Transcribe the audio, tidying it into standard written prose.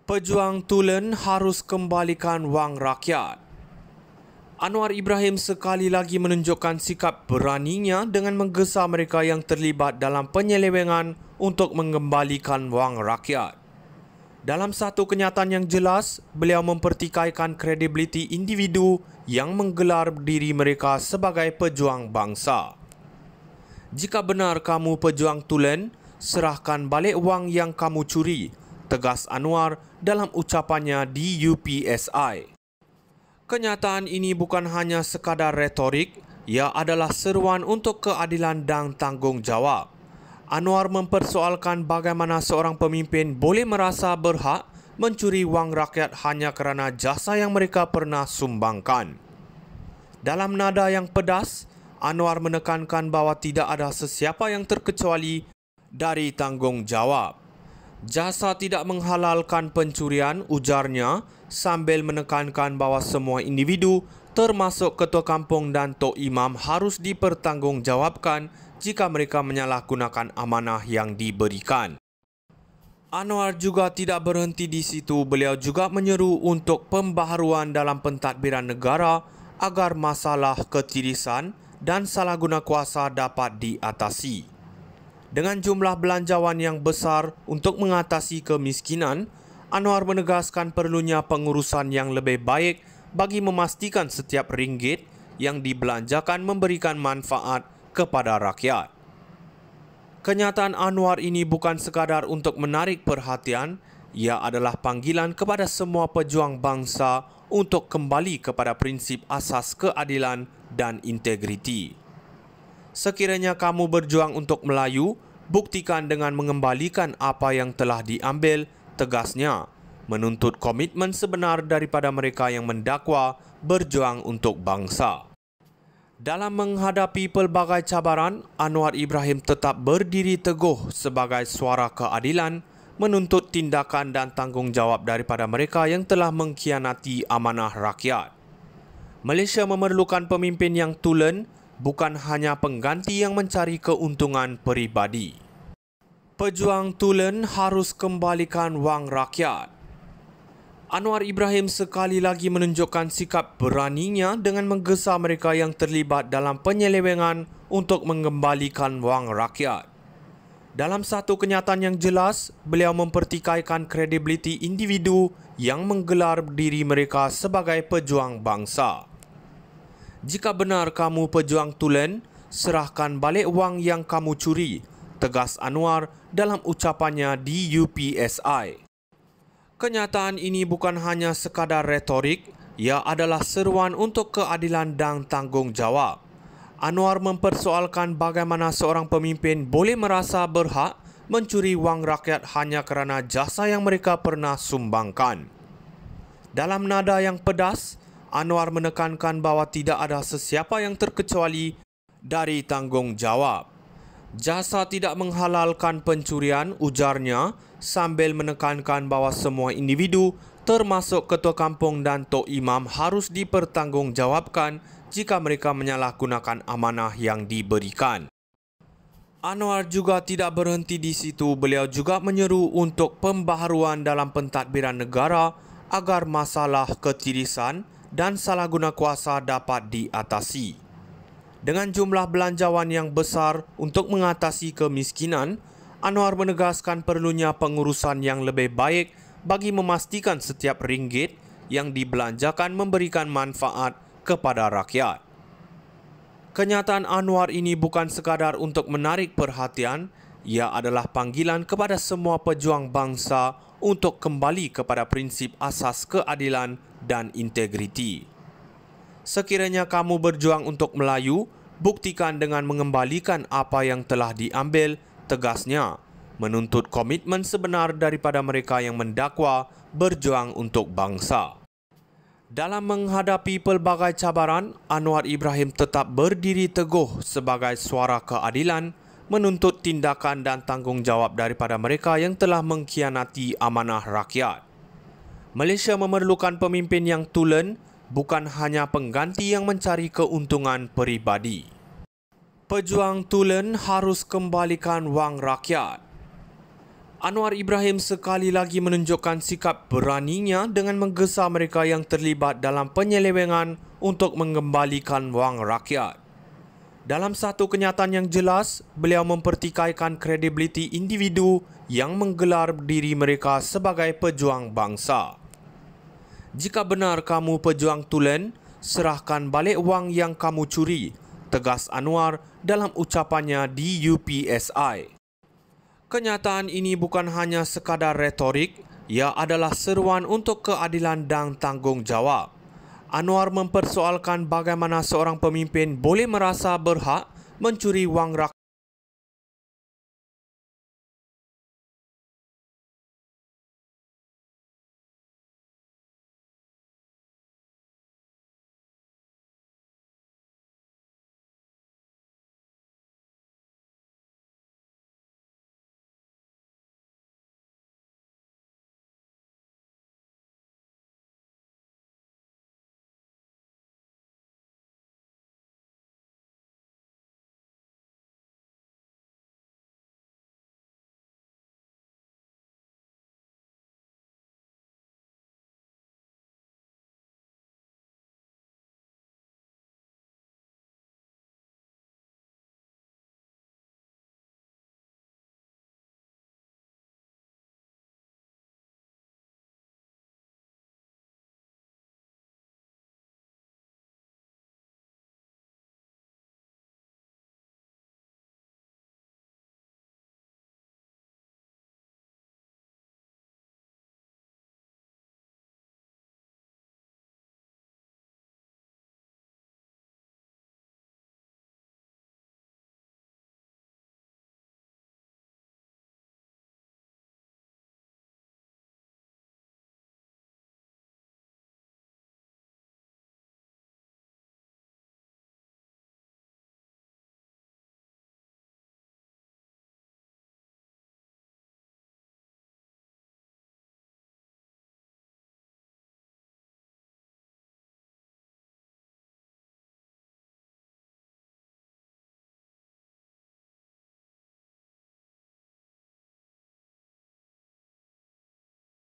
Pejuang Tulen harus kembalikan wang rakyat. Anwar Ibrahim sekali lagi menunjukkan sikap beraninya dengan menggesa mereka yang terlibat dalam penyelewengan untuk mengembalikan wang rakyat. Dalam satu kenyataan yang jelas, beliau mempertikaikan kredibiliti individu yang menggelar diri mereka sebagai pejuang bangsa. Jika benar kamu pejuang Tulen, serahkan balik wang yang kamu curi, tegas Anwar dalam ucapannya di UPSI. Kenyataan ini bukan hanya sekadar retorik, ia adalah seruan untuk keadilan dan tanggungjawab. Anwar mempersoalkan bagaimana seorang pemimpin boleh merasa berhak mencuri wang rakyat hanya kerana jasa yang mereka pernah sumbangkan. Dalam nada yang pedas, Anwar menekankan bahawa tidak ada sesiapa yang terkecuali dari tanggungjawab. Jasa tidak menghalalkan pencurian, ujarnya, sambil menekankan bahawa semua individu termasuk ketua kampung dan tok imam harus dipertanggungjawabkan jika mereka menyalahgunakan amanah yang diberikan. Anwar juga tidak berhenti di situ, beliau juga menyeru untuk pembaharuan dalam pentadbiran negara agar masalah ketirisan dan salah guna kuasa dapat diatasi. Dengan jumlah belanjawan yang besar untuk mengatasi kemiskinan, Anwar menegaskan perlunya pengurusan yang lebih baik bagi memastikan setiap ringgit yang dibelanjakan memberikan manfaat kepada rakyat. Kenyataan Anwar ini bukan sekadar untuk menarik perhatian, ia adalah panggilan kepada semua pejuang bangsa untuk kembali kepada prinsip asas keadilan dan integriti. Sekiranya kamu berjuang untuk Melayu, buktikan dengan mengembalikan apa yang telah diambil, tegasnya, menuntut komitmen sebenar daripada mereka yang mendakwa berjuang untuk bangsa. Dalam menghadapi pelbagai cabaran, Anwar Ibrahim tetap berdiri teguh sebagai suara keadilan, menuntut tindakan dan tanggungjawab daripada mereka yang telah mengkhianati amanah rakyat. Malaysia memerlukan pemimpin yang tulen, bukan hanya pengganti yang mencari keuntungan peribadi. Pejuang Tulen harus kembalikan wang rakyat. Anwar Ibrahim sekali lagi menunjukkan sikap beraninya dengan menggesa mereka yang terlibat dalam penyelewengan untuk mengembalikan wang rakyat. Dalam satu kenyataan yang jelas, beliau mempertikaikan kredibiliti individu yang menggelar diri mereka sebagai pejuang bangsa. Jika benar kamu pejuang Tulen, serahkan balik wang yang kamu curi, tegas Anwar dalam ucapannya di UPSI. Kenyataan ini bukan hanya sekadar retorik, ia adalah seruan untuk keadilan dan tanggungjawab. Anwar mempersoalkan bagaimana seorang pemimpin boleh merasa berhak mencuri wang rakyat hanya kerana jasa yang mereka pernah sumbangkan. Dalam nada yang pedas, Anwar menekankan bahawa tidak ada sesiapa yang terkecuali dari tanggungjawab. Jasa tidak menghalalkan pencurian, ujarnya, sambil menekankan bahawa semua individu termasuk ketua kampung dan tok imam harus dipertanggungjawabkan jika mereka menyalahgunakan amanah yang diberikan. Anwar juga tidak berhenti di situ, beliau juga menyeru untuk pembaharuan dalam pentadbiran negara agar masalah ketirisan dan salah guna kuasa dapat diatasi. Dengan jumlah belanjawan yang besar untuk mengatasi kemiskinan, Anwar menegaskan perlunya pengurusan yang lebih baik bagi memastikan setiap ringgit yang dibelanjakan memberikan manfaat kepada rakyat. Kenyataan Anwar ini bukan sekadar untuk menarik perhatian, ia adalah panggilan kepada semua pejuang bangsa untuk kembali kepada prinsip asas keadilan dan integriti. Sekiranya kamu berjuang untuk Melayu, buktikan dengan mengembalikan apa yang telah diambil, tegasnya, menuntut komitmen sebenar daripada mereka yang mendakwa berjuang untuk bangsa. Dalam menghadapi pelbagai cabaran, Anwar Ibrahim tetap berdiri teguh sebagai suara keadilan, menuntut tindakan dan tanggungjawab daripada mereka yang telah mengkhianati amanah rakyat. Malaysia memerlukan pemimpin yang tulen, bukan hanya pengganti yang mencari keuntungan peribadi. Pejuang Tulen harus kembalikan wang rakyat. Anwar Ibrahim sekali lagi menunjukkan sikap beraninya dengan menggesa mereka yang terlibat dalam penyelewengan untuk mengembalikan wang rakyat. Dalam satu kenyataan yang jelas, beliau mempertikaikan kredibiliti individu yang menggelar diri mereka sebagai pejuang bangsa. Jika benar kamu pejuang tulen, serahkan balik wang yang kamu curi, tegas Anwar dalam ucapannya di UPSI. Kenyataan ini bukan hanya sekadar retorik, ia adalah seruan untuk keadilan dan tanggungjawab. Anwar mempersoalkan bagaimana seorang pemimpin boleh merasa berhak mencuri wang rakyat